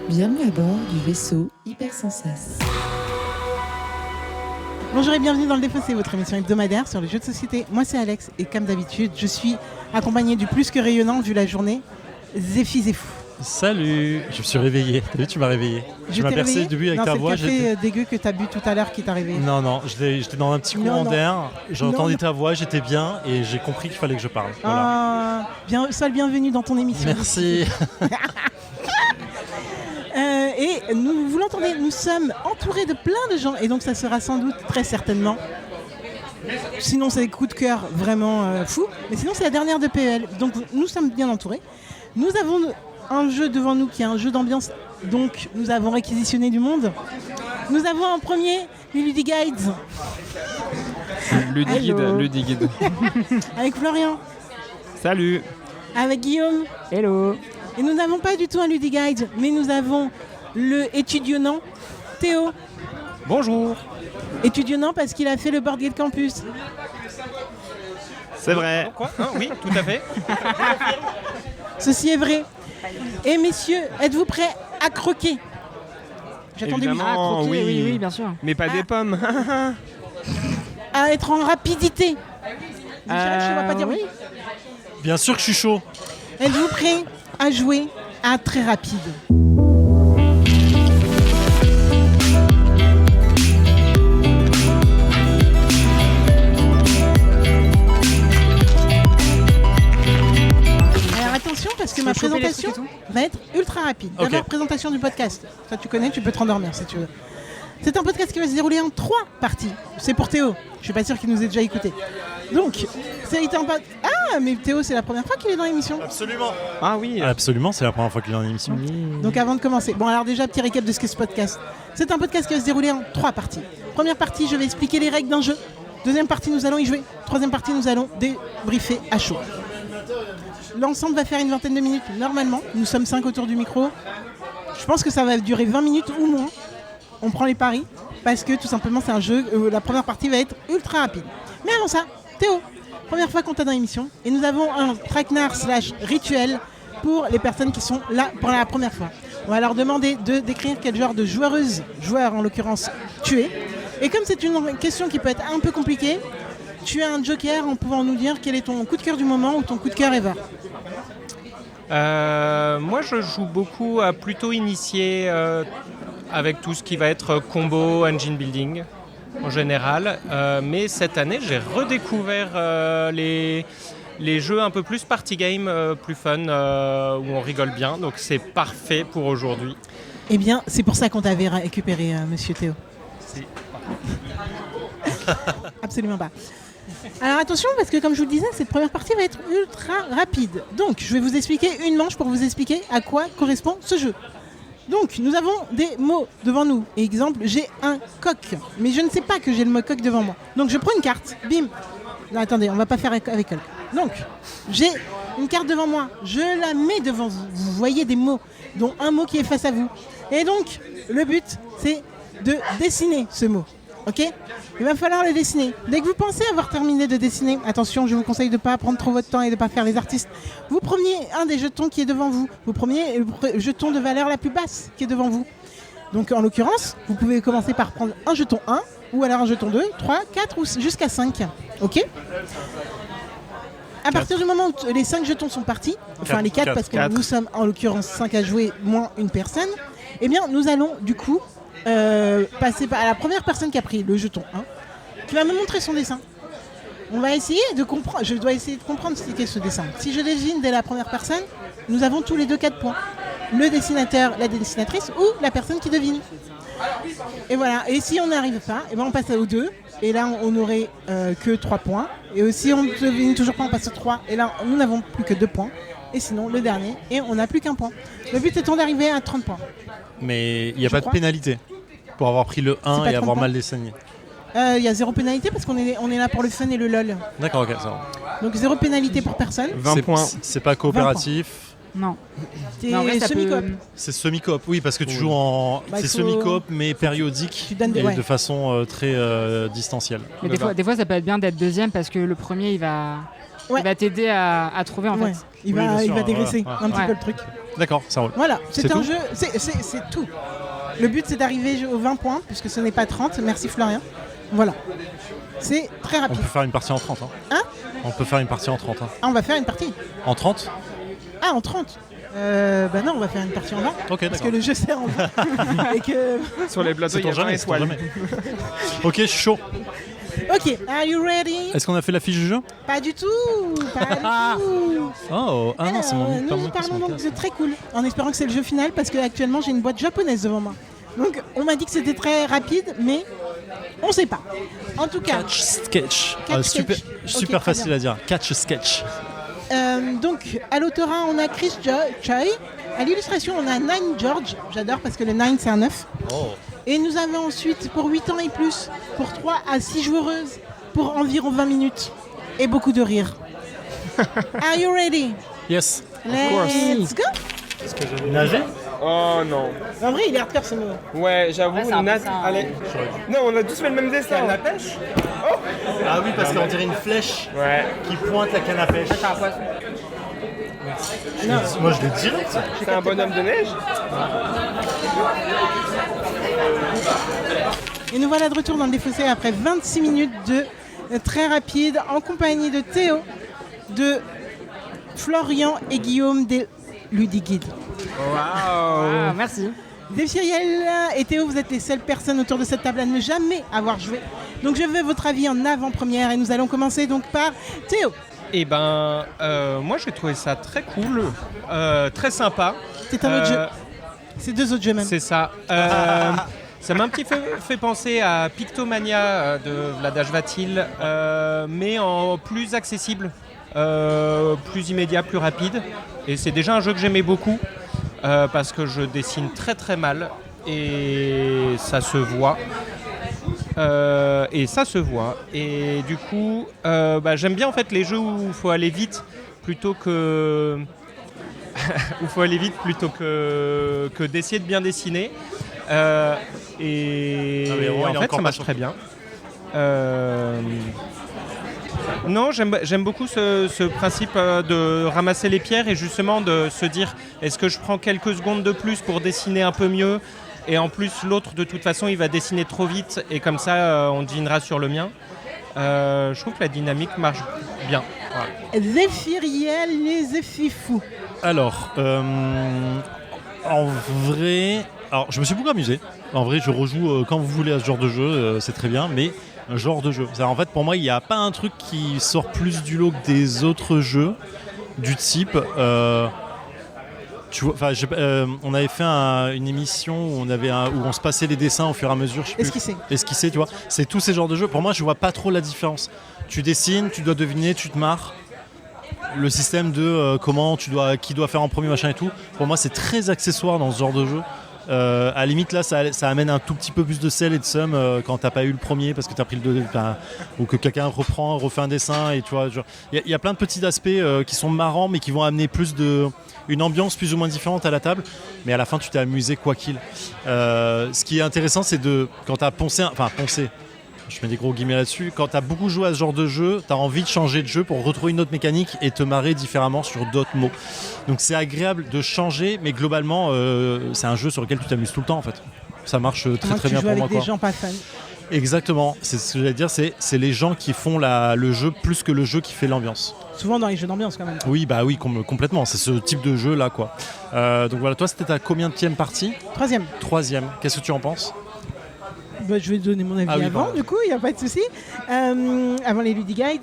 Bienvenue à bord du vaisseau Hypersensas. Bonjour et bienvenue dans le Défaussé, votre émission hebdomadaire sur les jeux de société. Moi c'est Alex et comme d'habitude, je suis accompagné du plus que rayonnant vu la journée, Zéphi Zéfou. Salut, je me suis réveillé. T'as vu, tu m'as réveillé. Tu m'as percé au début avec ta voix. C'est le café dégueu que t'as bu tout à l'heure qui t'a réveillé. Non, j'étais dans un petit courant d'air. J'ai entendu ta voix, j'étais bien et j'ai compris qu'il fallait que je parle. Voilà. Sois le bienvenu dans ton émission. Merci. Et vous l'entendez, nous sommes entourés de plein de gens et donc ça sera sans doute très certainement. Sinon c'est des coups de cœur vraiment fous, mais sinon c'est la dernière de PEL. Donc nous sommes bien entourés. Nous avons un jeu devant nous qui est un jeu d'ambiance, donc nous avons réquisitionné du monde. Nous avons en premier les Ludiguides. Ludiguide. Avec Florian. Salut. Avec Guillaume. Hello. Et nous n'avons pas du tout un Ludiguide, mais nous avons le étudiant Théo. Bonjour. Étudiant parce qu'il a fait le Board Game Campus. C'est vrai. Quoi ? Oui, tout à fait. Ceci est vrai. Et messieurs, êtes-vous prêts à croquer ? J'attends des Évidemment. Ah, croquer, oui. oui, bien sûr. Mais pas des pommes. à être en rapidité. Michel, je ne vais pas dire oui. Bien sûr que je suis chaud. Êtes-vous prêts à jouer à très rapide ? Alors attention parce que ma présentation va être ultra rapide. Ok. D'abord, présentation du podcast. Ça tu connais, tu peux te rendormir si tu veux. C'est un podcast qui va se dérouler en 3 parties. C'est pour Théo. Je suis pas sûr qu'il nous ait déjà écouté. Donc, c'est un podcast. Ah, mais Théo, c'est la première fois qu'il est dans l'émission. Absolument. Ah oui. Absolument, c'est la première fois qu'il est dans l'émission. Donc avant de commencer, bon alors déjà petit récap de ce qu'est ce podcast. C'est un podcast qui va se dérouler en 3 parties. Première partie, je vais expliquer les règles d'un jeu. Deuxième partie, nous allons y jouer. Troisième partie, nous allons débriefer à chaud. L'ensemble va faire une vingtaine de minutes normalement. Nous sommes 5 autour du micro. Je pense que ça va durer 20 minutes ou moins. On prend les paris parce que tout simplement c'est un jeu. La première partie va être ultra rapide. Mais avant ça, Théo, première fois qu'on t'a dans l'émission et nous avons un traquenard / rituel pour les personnes qui sont là pour la première fois. On va leur demander de décrire quel genre de joueur en l'occurrence tu es. Et comme c'est une question qui peut être un peu compliquée, tu as un joker en pouvant nous dire quel est ton coup de cœur du moment ou ton coup de cœur ever. Moi, je joue beaucoup à plutôt initié avec tout ce qui va être combo, engine building en général. Mais cette année, j'ai redécouvert les jeux un peu plus party game, plus fun, où on rigole bien. Donc c'est parfait pour aujourd'hui. Eh bien, c'est pour ça qu'on t'avait récupéré, monsieur Théo. Si. Absolument pas. Alors attention, parce que comme je vous le disais, cette première partie va être ultra rapide. Donc, je vais vous expliquer une manche pour vous expliquer à quoi correspond ce jeu. Donc, nous avons des mots devant nous. Exemple, j'ai un coq. Mais je ne sais pas que j'ai le mot coq devant moi. Donc, je prends une carte. Bim. Non, attendez, on va pas faire avec coq. Donc, j'ai une carte devant moi. Je la mets devant vous. Vous voyez des mots, dont un mot qui est face à vous. Et donc, le but, c'est de dessiner ce mot. Ok ? Il va falloir le dessiner. Dès que vous pensez avoir terminé de dessiner, attention, je vous conseille de ne pas prendre trop votre temps et de ne pas faire les artistes. Vous preniez un des jetons qui est devant vous. Vous preniez le jeton de valeur la plus basse qui est devant vous. Donc en l'occurrence, vous pouvez commencer par prendre un jeton 1, ou alors un jeton 2, 3, 4 ou jusqu'à 5. Ok ? À partir du moment où les 5 jetons sont partis, enfin les 4 parce que nous sommes en l'occurrence 5 à jouer moins une personne, eh bien nous allons du coup passer à la première personne qui a pris le jeton 1, qui va me montrer son dessin. On va essayer de comprendre, je dois essayer de comprendre ce qu'est ce dessin. Si je devine dès la première personne, nous avons tous les deux 4 points. Le dessinateur, la dessinatrice ou la personne qui devine. Et voilà, et si on n'arrive pas, eh ben on passe aux 2, et là on n'aurait que 3 points. Et si on ne devine toujours pas, on passe aux 3, et là nous n'avons plus que 2 points. Et sinon le dernier, et on n'a plus qu'un point. Le but étant d'arriver à 30 points. Mais il n'y a pas de pénalité pour avoir pris le 1 et avoir mal dessiné. Il y a 0 pénalité parce qu'on est là pour le fun et le lol. D'accord, ok, ça va. Donc 0 pénalité pour personne. 20 points. C'est pas coopératif. Non. C'est En vrai, ça semi-coop. C'est semi-coop, oui, parce que tu joues en. Bah, c'est faut- semi-coop, mais périodique Tu donnes des- et ouais. de façon très distancielle. Mais des fois, ça peut être bien d'être deuxième parce que le premier, il va t'aider à trouver en Ouais. fait. Il Oui, va, bien il sûr, va dégraisser ouais. un petit Ouais. peu le truc. D'accord, ça roule. Voilà, c'est C'est un tout jeu, c'est tout. Le but c'est d'arriver aux 20 points, puisque ce n'est pas 30. Merci Florian. Voilà. C'est très On rapide. peut faire une partie en 30. Hein On peut faire une partie en 30. Ah, on va faire une partie. En 30 Ah, en 30 bah non, on va faire une partie en 20. Ok, Parce d'accord. que le jeu c'est en 20. Et que... Sur les plateaux, il y a C'est ton 20 jamais, c'est ton étoiles. jamais. Ok, je suis chaud. Ok, are you ready? Est-ce qu'on a fait la fiche du jeu? Pas du tout. Pas du tout. Oh, ah non, c'est mon Alors, pas nous moi qui parlons s'en donc casse. de très cool, en espérant que c'est le jeu final, parce que actuellement j'ai une boîte japonaise devant moi. Donc on m'a dit que c'était très rapide, mais on sait pas. En tout cas, Catch sketch. Catch Super, sketch. Ok, super très facile bien. à dire. Catch sketch. donc à l'autorat on a Chris Choi, à l'illustration on a Nine George, j'adore parce que le 9 c'est un 9. Et nous avons ensuite pour 8 ans et plus, pour 3 à 6 joueuses, pour environ 20 minutes. Et beaucoup de rire. Are you ready? Yes. Let's go. Nager? Oh non. En vrai il est hardcore ce mot. Ouais, j'avoue, Ouais, c'est un peu Nat, ça, hein. allez. Non, on a tous fait le même dessin. La pêche? Ah oui, parce qu'on dirait une flèche Ouais. qui pointe la canne à pêche. C'est un poisson. Moi je l'ai direct. C'est un bonhomme de neige. Et nous voilà de retour dans le défaussé après 26 minutes de très rapide en compagnie de Théo, de Florian et Guillaume des Ludiguides. Waouh. Ah, merci. Défiriel et Théo, vous êtes les seules personnes autour de cette table à ne jamais avoir joué. Donc je veux votre avis en avant-première et nous allons commencer donc par Théo. Eh ben, moi j'ai trouvé ça très cool, très sympa. C'est un autre jeu. C'est 2 autres jeux même. C'est ça. Ça m'a un petit peu fait penser à Pictomania de Vladas Vatil, mais en plus accessible, plus immédiat, plus rapide. Et c'est déjà un jeu que j'aimais beaucoup, parce que je dessine très très mal et ça se voit. Et du coup, j'aime bien en fait les jeux où il faut aller vite plutôt que d'essayer de bien dessiner. Et Non, mais Romain, il est en fait, encore ça pas marche sur- très bien. Non, j'aime beaucoup ce principe de ramasser les pierres et justement de se dire est-ce que je prends quelques secondes de plus pour dessiner un peu mieux et en plus l'autre de toute façon il va dessiner trop vite et comme ça on devinera sur le mien. Je trouve que la dynamique marche bien. Voilà. Zéphiriel les Zéphifous. Alors, en vrai, alors je me suis beaucoup amusé. En vrai, je rejoue quand vous voulez à ce genre de jeu, c'est très bien, mais un genre de jeu. En fait, pour moi, il n'y a pas un truc qui sort plus du lot que des autres jeux du type. Tu vois, on avait fait une émission où on se passait les dessins au fur et à mesure. Je sais plus. Esquisser, tu vois. C'est tous ces genres de jeux. Pour moi, je vois pas trop la différence. Tu dessines, tu dois deviner, tu te marres. Le système de qui doit faire en premier, machin et tout. Pour moi, c'est très accessoire dans ce genre de jeu. À la limite, là, ça amène un tout petit peu plus de sel et de somme quand t'as pas eu le premier parce que t'as pris le deuxième, ou que quelqu'un refait un dessin et tu vois. Il y a plein de petits aspects qui sont marrants, mais qui vont amener une ambiance plus ou moins différente à la table. Mais à la fin, tu t'es amusé quoi qu'il. Ce qui est intéressant, c'est quand t'as poncé, je mets des gros guillemets là-dessus, quand t'as beaucoup joué à ce genre de jeu, t'as envie de changer de jeu pour retrouver une autre mécanique et te marrer différemment sur d'autres mots. Donc c'est agréable de changer, mais globalement, c'est un jeu sur lequel tu t'amuses tout le temps en fait. Ça marche très très bien pour moi. Tu joues avec des quoi. gens pas fans. Exactement, c'est ce que j'allais dire, c'est les gens qui font le jeu plus que le jeu qui fait l'ambiance. Souvent dans les jeux d'ambiance quand même. Oui, complètement, c'est ce type de jeu là quoi. Donc voilà, toi c'était ta combienième partie? 3e. 3e, qu'est-ce que tu en penses? Je vais donner mon avis avant, pardon. du coup, il n'y a pas de souci. Avant les Ludiguides.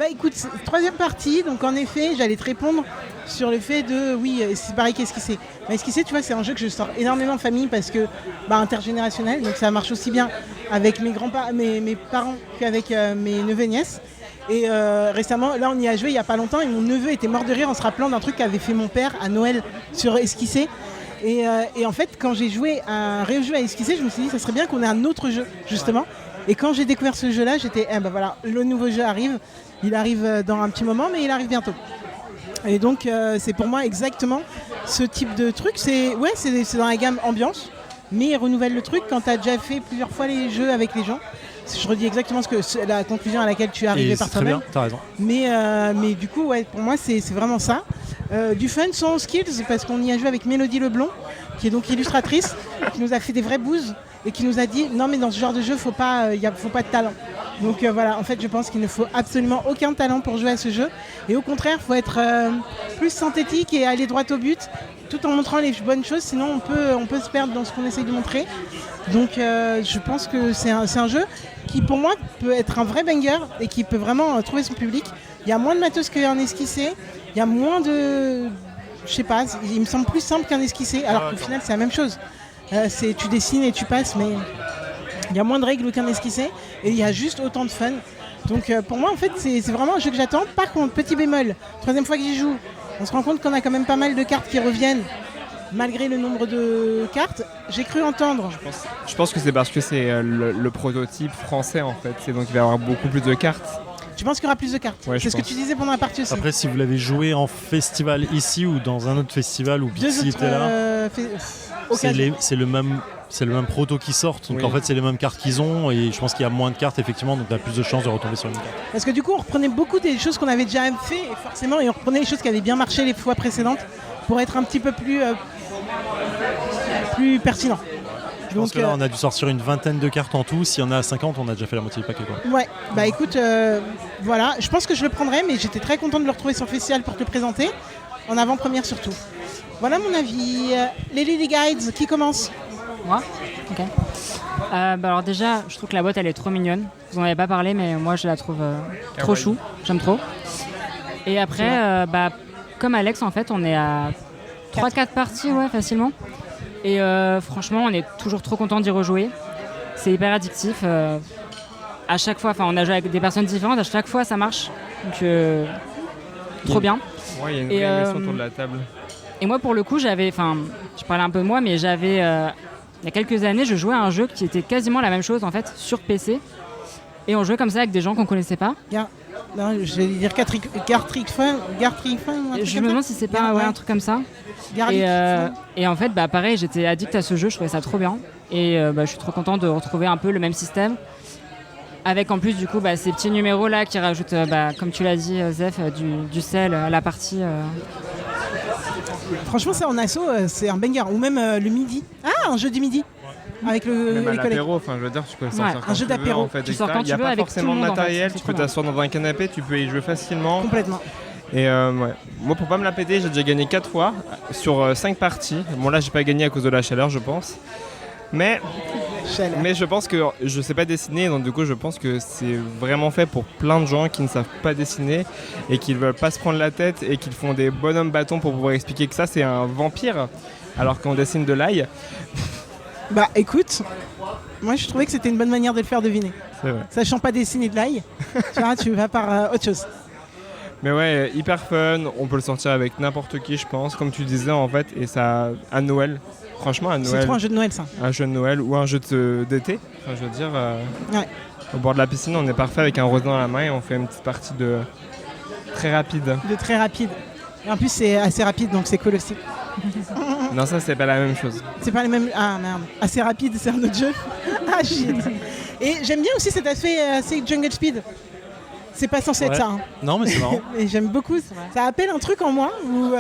Écoute, 3e partie, donc en effet, j'allais te répondre sur le fait de, oui, c'est pareil qu'Esquisser. Mais Esquisser, tu vois, c'est un jeu que je sors énormément en famille parce que, intergénérationnel, donc ça marche aussi bien avec mes parents qu'avec mes neveux et nièces. Et récemment, là, on y a joué il n'y a pas longtemps et mon neveu était mort de rire en se rappelant d'un truc qu'avait fait mon père à Noël sur Esquisser. Et en fait, quand j'ai rejoué à Esquisser, je me suis dit ça serait bien qu'on ait un autre jeu, justement. Et quand j'ai découvert ce jeu-là, j'étais, voilà, le nouveau jeu arrive. Il arrive dans un petit moment, mais il arrive bientôt. Et donc, c'est pour moi exactement ce type de truc. C'est dans la gamme ambiance, mais il renouvelle le truc quand tu as déjà fait plusieurs fois les jeux avec les gens. Je redis exactement la conclusion à laquelle tu es arrivé par toi-même. Très bien, t'as raison. Mais du coup, ouais, pour moi, c'est vraiment ça. Du fun sans skills, parce qu'on y a joué avec Mélodie Leblond, qui est donc illustratrice, qui nous a fait des vraies bouses et qui nous a dit non mais dans ce genre de jeu faut pas de talent. Donc voilà, en fait je pense qu'il ne faut absolument aucun talent pour jouer à ce jeu, et au contraire il faut être plus synthétique et aller droit au but tout en montrant les bonnes choses, sinon on peut se perdre dans ce qu'on essaye de montrer. Donc je pense que c'est un jeu qui pour moi peut être un vrai banger et qui peut vraiment trouver son public. Il y a moins de matos qu'un esquissé, il y a moins de... Je sais pas, il me semble plus simple qu'un esquissé, alors qu'au final c'est la même chose. Tu dessines et tu passes, mais il y a moins de règles qu'un esquissé et il y a juste autant de fun. Donc pour moi en fait c'est vraiment un jeu que j'attends. Par contre, petit bémol, troisième fois que j'y joue, on se rend compte qu'on a quand même pas mal de cartes qui reviennent malgré le nombre de cartes. J'ai cru entendre. Je pense que c'est parce que c'est le prototype français en fait, c'est donc il va y avoir beaucoup plus de cartes. Tu penses qu'il y aura plus de cartes? Ouais, c'est ce que tu disais pendant la partie aussi. Après, si vous l'avez joué en festival ici ou dans un autre festival où Pixie était là, c'est le même proto qui sort. Donc en fait, c'est les mêmes cartes qu'ils ont et je pense qu'il y a moins de cartes effectivement, donc tu as plus de chances de retomber sur une carte. Parce que du coup, on reprenait beaucoup des choses qu'on avait déjà fait et forcément, et on reprenait les choses qui avaient bien marché les fois précédentes pour être un petit peu plus pertinent. Je pense que là, on a dû sortir une vingtaine de cartes en tout. S'il y en a 50, on a déjà fait la moitié du paquet, quoi. Ouais, bah écoute, voilà, je pense que je le prendrai, mais j'étais très content de le retrouver sur le festival pour te le présenter, en avant-première surtout. Voilà mon avis. Les Lily Guides, qui commence? Moi? Ok. Alors déjà, je trouve que la boîte, elle est trop mignonne. Vous en avez pas parlé, mais moi, je la trouve trop chou. J'aime trop. Et après, comme Alex, en fait, on est à 3-4 parties, ouais, facilement. Et franchement, on est toujours trop content d'y rejouer. C'est hyper addictif. À chaque fois, on a joué avec des personnes différentes, à chaque fois ça marche. Donc, trop bien. Ouais, il y a une vraie émotion autour de la table. Et moi, pour le coup, je parlais un peu de moi, mais il y a quelques années, je jouais à un jeu qui était quasiment la même chose en fait sur PC. Et on jouait comme ça avec des gens qu'on connaissait pas. Non, je vais dire Gartrick Fun. Je me demande si c'est pas un truc comme ça. Et en fait, pareil, j'étais addict à ce jeu, je trouvais ça trop bien. Et je suis trop content de retrouver un peu le même système. Avec en plus, du coup, ces petits numéros là qui rajoutent, comme tu l'as dit, Zef, du sel à la partie. Franchement, ça en asso, c'est un banger. Ou même le midi. Ah, un jeu du midi. Avec le même à l'apéro, je veux dire, tu peux sortir quand un jeu d'apéro. En fait, tu sors quand il n'y a tu veux pas avec forcément tout le de monde, matériel, en fait. tu peux t'asseoir dans un canapé, tu peux y jouer facilement. Complètement. Et moi, pour pas me la péter, j'ai déjà gagné 4 fois sur 5 parties. Bon, là, j'ai pas gagné à cause de la chaleur, je pense. Mais je pense que je sais pas dessiner, donc du coup, je pense que c'est vraiment fait pour plein de gens qui ne savent pas dessiner et qui ne veulent pas se prendre la tête et qui font des bonhommes bâtons pour pouvoir expliquer que ça, c'est un vampire, alors qu'on dessine de l'ail. Écoute, moi je trouvais que c'était une bonne manière de le faire deviner. C'est vrai. Sachant pas dessiner de l'ail, tu vas par autre chose. Mais ouais, hyper fun, on peut le sortir avec n'importe qui, je pense, comme tu disais en fait, et ça à Noël. Franchement, à Noël. C'est trop un jeu de Noël, ça. Un jeu de Noël ou un jeu d'été. Enfin, je veux dire, ouais. Au bord de la piscine, on est parfait avec un rosé dans la main et on fait une petite partie de très rapide. De très rapide. Et en plus, c'est assez rapide, donc c'est cool aussi. Non, ça, c'est pas la même chose. C'est pas les mêmes. Ah merde. Assez rapide, c'est un autre jeu. Ah shit. Et j'aime bien aussi cet aspect assez Jungle Speed. C'est pas censé être ça. Hein. Non, mais c'est marrant. Et j'aime beaucoup. Ça appelle un truc en moi où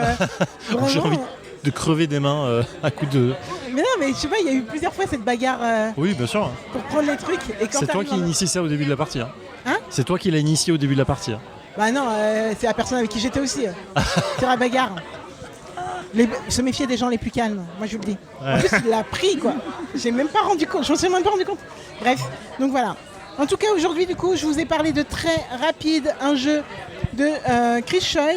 vraiment, j'ai envie de crever des mains à coups de... Mais non, mais je sais pas, il y a eu plusieurs fois cette bagarre oui, bien sûr. Pour prendre les trucs. Et quand c'est toi qui initie ça au début de la partie. Hein c'est toi qui l'as initié au début de la partie. Bah non, c'est la personne avec qui j'étais aussi. Sur la bagarre. Se méfier des gens les plus calmes, moi je vous le dis. Ouais. En plus, il l'a pris, quoi. J'ai même pas rendu compte, je m'en suis même pas rendu compte. Bref, donc voilà. En tout cas, aujourd'hui, du coup, je vous ai parlé de Très Rapide, un jeu de Chris Choi,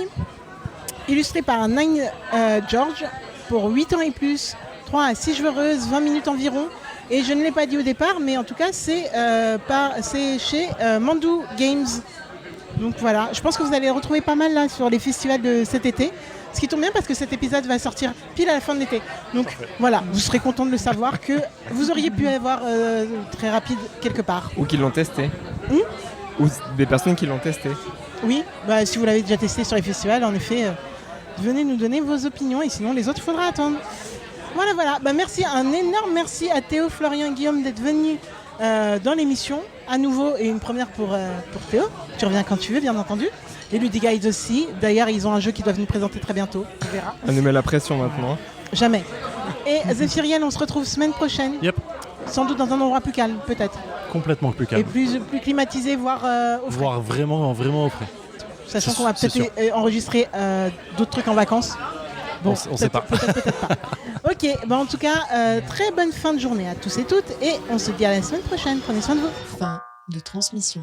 illustré par Nine George, pour 8 ans et plus, 3 à 6 joueuses, 20 minutes environ. Et je ne l'ai pas dit au départ, mais en tout cas, c'est chez Mandu Games. Donc voilà, je pense que vous allez retrouver pas mal là sur les festivals de cet été. Ce qui tombe bien parce que cet épisode va sortir pile à la fin de l'été. Donc voilà, vous serez content de le savoir que vous auriez pu avoir Très Rapide quelque part. Ou qui l'ont testé. Ou des personnes qui l'ont testé. Oui, si vous l'avez déjà testé sur les festivals, en effet, venez nous donner vos opinions et sinon les autres, il faudra attendre. Voilà. Merci, un énorme merci à Théo, Florian, Guillaume d'être venus dans l'émission. À nouveau, et une première pour Théo. Tu reviens quand tu veux, bien entendu. Les Ludic Guides aussi. D'ailleurs, ils ont un jeu qu'ils doivent nous présenter très bientôt. On verra. On nous met la pression maintenant. Jamais. Et Zéphirienne, on se retrouve semaine prochaine. Yep. Sans doute dans un endroit plus calme, peut-être. Complètement plus calme. Et plus climatisé, voire au frais. Voire vraiment au frais. Sachant qu'on va peut-être enregistrer d'autres trucs en vacances. Bon, on sait pas. Peut-être pas. Ok, en tout cas, très bonne fin de journée à tous et toutes. Et on se dit à la semaine prochaine. Prenez soin de vous. Fin de transmission.